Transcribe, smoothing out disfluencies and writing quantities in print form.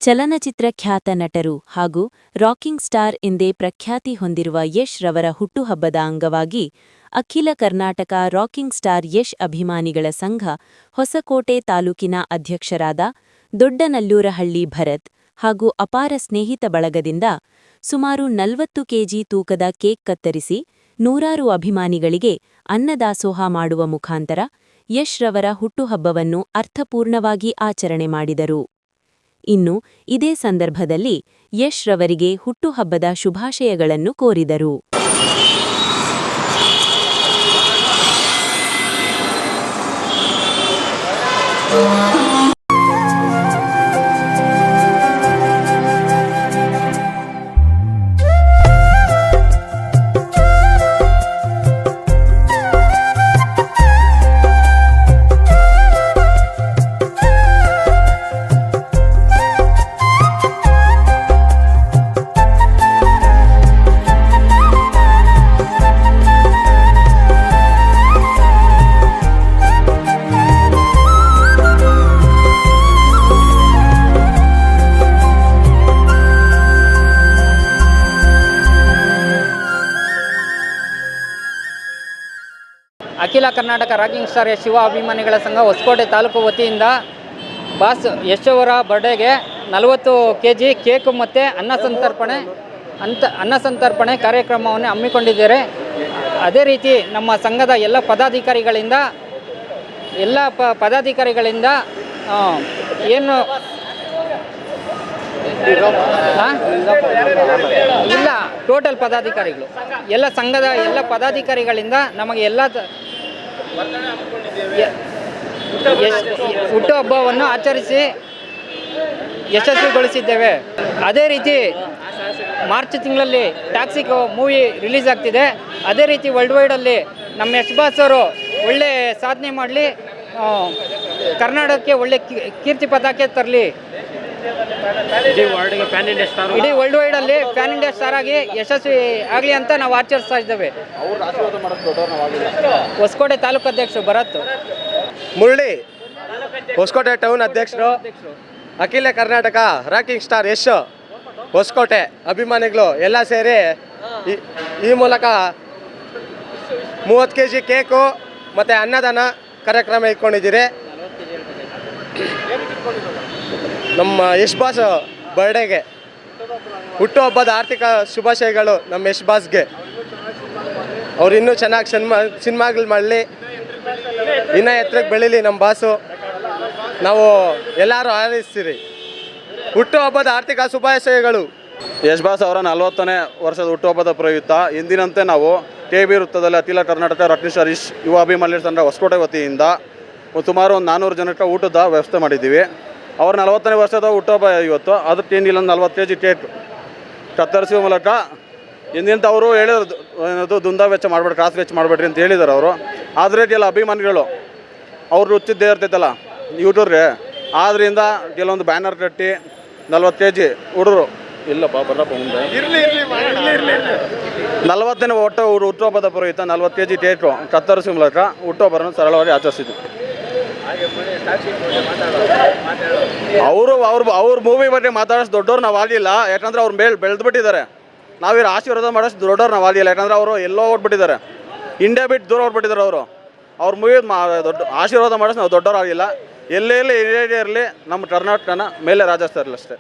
ಚಲನಚಿತ್ರ ಖ್ಯಾತ ನಟರು ಹಾಗೂ ರಾಕಿಂಗ್ ಸ್ಟಾರ್ ಎಂದೇ ಪ್ರಖ್ಯಾತಿ ಹೊಂದಿರುವ ಯಶ್ ರವರ ಹುಟ್ಟುಹಬ್ಬದ ಅಂಗವಾಗಿ ಅಖಿಲ ಕರ್ನಾಟಕ ರಾಕಿಂಗ್ ಸ್ಟಾರ್ ಯಶ್ ಅಭಿಮಾನಿಗಳ ಸಂಘ ಹೊಸಕೋಟೆ ತಾಲೂಕಿನ ಅಧ್ಯಕ್ಷರಾದ ದೊಡ್ಡನಲ್ಲೂರಹಳ್ಳಿ ಭರತ್ ಹಾಗೂ ಅಪಾರ ಸ್ನೇಹಿತ ಬಳಗದಿಂದ ಸುಮಾರು 40 ಕೆಜಿ ತೂಕದ ಕೇಕ್ ಕತ್ತರಿಸಿ ನೂರಾರು ಅಭಿಮಾನಿಗಳಿಗೆ ಅನ್ನದಾಸೋಹ ಮಾಡುವ ಮುಖಾಂತರ ಯಶ್ ರವರ ಹುಟ್ಟುಹಬ್ಬವನ್ನು ಅರ್ಥಪೂರ್ಣವಾಗಿ ಆಚರಣೆ ಮಾಡಿದರು. ಇನ್ನು ಇದೇ ಸಂದರ್ಭದಲ್ಲಿ ಯಶ್ ರವರಿಗೆ ಹುಟ್ಟುಹಬ್ಬದ ಶುಭಾಶಯಗಳನ್ನು ಕೋರಿದರು. ಅಖಿಲ ಕರ್ನಾಟಕ ರಾಕಿಂಗ್ ಸ್ಟಾರ್ ಯಶ್ ಯುವ ಅಭಿಮಾನಿಗಳ ಸಂಘ ಹೊಸಕೋಟೆ ತಾಲೂಕು ವತಿಯಿಂದ ಬಾಸ್ ಯಶ್ ಅವರ ಬರ್ಡೇಗೆ 40 ಕೆಜಿ ಕೇಕು ಮತ್ತು ಅನ್ನ ಸಂತರ್ಪಣೆ ಕಾರ್ಯಕ್ರಮವನ್ನು ಹಮ್ಮಿಕೊಂಡಿದ್ದಾರೆ. ಅದೇ ರೀತಿ ನಮ್ಮ ಸಂಘದ ಎಲ್ಲ ಪದಾಧಿಕಾರಿಗಳಿಂದ ಏನು ಇಲ್ಲ ಟೋಟಲ್ ಪದಾಧಿಕಾರಿಗಳು ಎಲ್ಲ ಸಂಘದ ಎಲ್ಲ ಪದಾಧಿಕಾರಿಗಳಿಂದ ನಮಗೆ ಎಲ್ಲ ಹುಟ್ಟುಹಬ್ಬವನ್ನು ಆಚರಿಸಿ ಯಶಸ್ವಿಗೊಳಿಸಿದ್ದೇವೆ. ಅದೇ ರೀತಿ ಮಾರ್ಚ್ ತಿಂಗಳಲ್ಲಿ ಟಾಕ್ಸಿಕ್ ಮೂವಿ ರಿಲೀಸ್ ಆಗ್ತಿದೆ. ಅದೇ ರೀತಿ ವರ್ಲ್ಡ್ ವೈಡಲ್ಲಿ ನಮ್ಮ ಯಶ್ ಬಾಸ್ ಅವರು ಒಳ್ಳೆ ಸಾಧನೆ ಮಾಡಲಿ, ಕರ್ನಾಟಕಕ್ಕೆ ಒಳ್ಳೆ ಕೀರ್ತಿ ಪತಾಕೆ ತರಲಿ, ಇಡೀ ವರ್ಲ್ಡ್ ವೈಡಲ್ಲಿ ಪ್ಯಾನ್ ಇಂಡಿಯಾ ಸ್ಟಾರ್ ಆಗಿ ಯಶಸ್ವಿ ಆಗಲಿ ಅಂತ ನಾವು ಆಚರಿಸ್ತಾ ಇದ್ದೇವೆ. ಹೊಸಕೋಟೆ ತಾಲೂಕು ಅಧ್ಯಕ್ಷರು ಭರತ್ ಮುರಳಿ, ಹೊಸಕೋಟೆ ಟೌನ್ ಅಧ್ಯಕ್ಷರು, ಅಖಿಲ ಕರ್ನಾಟಕ ರಾಕಿಂಗ್ ಸ್ಟಾರ್ ಯಶ್ ಹೊಸಕೋಟೆ ಅಭಿಮಾನಿಗಳು ಎಲ್ಲ ಸೇರಿ ಈ ಮೂಲಕ 30 ಕೆಜಿ ಕೇಕು ಮತ್ತು ಅನ್ನದಾನ ಕಾರ್ಯಕ್ರಮ ಇಟ್ಕೊಂಡಿದ್ದೀರಿ. ನಮ್ಮ ಯಶ್ ಬಾಸ್ ಬರ್ಡೇಗೆ ಹುಟ್ಟುಹಬ್ಬದ ಆರ್ಥಿಕ ಶುಭಾಶಯಗಳು ನಮ್ಮ ಯಶ್ ಬಾಸ್ಗೆ. ಅವ್ರು ಇನ್ನೂ ಚೆನ್ನಾಗಿ ಸಿನಿಮಾಗಳು ಮಾಡಲಿ, ಇನ್ನೂ ಎತ್ತರಕ್ಕೆ ಬೆಳೀಲಿ ನಮ್ಮ ಬಾಸು. ನಾವು ಎಲ್ಲರೂ ಆರೈಸ್ತೀರಿ. ಹುಟ್ಟುಹಬ್ಬದ ಆರ್ಥಿಕ ಶುಭಾಶಯಗಳು. ಯಶ್ ಬಾಸ್ ಅವರ 40ನೇ ವರ್ಷದ ಹುಟ್ಟುಹಬ್ಬದ ಪ್ರಯುಕ್ತ ಎಂದಿನಂತೆ ನಾವು ಕೆ.ಬಿ. ವೃತ್ತದಲ್ಲಿ ಅಖಿಲ ಕರ್ನಾಟಕ ರಾಕಿಂಗ್ ಸ್ಟಾರ್ ಯಶ್ ಯುವ ಅಭಿಮಾನಿಗಳ ಸಂಘ ಹೊಸಕೋಟೆ ವತಿಯಿಂದ ಸುಮಾರು ಒಂದು 400 ಜನಕ್ಕೆ ಊಟದ ವ್ಯವಸ್ಥೆ ಮಾಡಿದ್ದೀವಿ. ಅವ್ರ 40ನೇ ವರ್ಷದ ಹುಟ್ಟುಹಬ್ಬ ಇವತ್ತು. ಅದಕ್ಕೆ ಏನಿಲ್ಲ 40 ಕೆಜಿ ಕೇಕ್ ಕತ್ತರಿಸುವ ಮೂಲಕ ಎಂದಿನಂತ ಅವರು ಹೇಳಿದ್ರು, ಏನದು ದುಂದಾ ವೆಚ್ಚ ಮಾಡಬೇಡಿ, ಕ್ರಾಸ್ ವೆಚ್ಚ ಮಾಡಬೇಡ್ರಿ ಅಂತ ಹೇಳಿದ್ದಾರೆ ಅವರು. ಆದರೆ ಎಲ್ಲ ಅಭಿಮಾನಿಗಳು ಅವ್ರು ರುಚಿದ್ದೇ ಇರ್ತೈತಲ್ಲ ಯೂಟ್ಯೂಬ್ರೆ, ಆದ್ದರಿಂದ ಕೆಲವೊಂದು ಬ್ಯಾನರ್ ಕಟ್ಟಿ 40 ಕೆಜಿ ಹುಡುಗರು ಇಲ್ಲಪ್ಪ ಬರ್ರಪ್ಪ ಮುಂದೆ 40ನೇ ಹುಟ್ಟುಹಬ್ಬದ ಪ್ರಯುಕ್ತ 40 ಕೆಜಿ ಕೇಕು ಕತ್ತರಿಸುವ ಮೂಲಕ ಹುಟ್ಟುಹಬ್ಬವನ್ನು ಸರಳವಾಗಿ ಆಚರಿಸಿದ್ವಿ. ಅವ್ರ ಮೂವಿ ಬಗ್ಗೆ ಮಾತಾಡೋಷ್ಟು ದೊಡ್ಡವ್ರು ನಾವು ಆಗಿಲ್ಲ, ಯಾಕಂದ್ರೆ ಅವ್ರು ಬೆಳೆದು ಬಿಟ್ಟಿದ್ದಾರೆ. ನಾವಿರೋ ಆಶೀರ್ವಾದ ಮಾಡೋಷ್ಟು ದೊಡ್ಡವ್ರು ನಾವು ಆಗಿಲ್ಲ, ಯಾಕಂದ್ರೆ ಅವರು ಎಲ್ಲೋ ಹೊರಟ್ಬಿಟ್ಟಿದ್ದಾರೆ, ಇಂಡಿಯಾ ಬಿಟ್ಟು ದೂರ ಹೊರಟ್ಬಿಟ್ಟಿದ್ದಾರೆ. ಅವ್ರ ಮೂವಿ ದೊಡ್ಡ ಆಶೀರ್ವಾದ ಮಾಡೋಷ್ಟು ನಾವು ದೊಡ್ಡವ್ರು ಆಗಿಲ್ಲ. ಎಲ್ಲೇ ಇರಲಿ ನಮ್ಮ ಕರ್ನಾಟಕನ ಮೇಲೆ ರಾಜಸ್ತಾರ ಇರಲಿ ಅಷ್ಟೇ.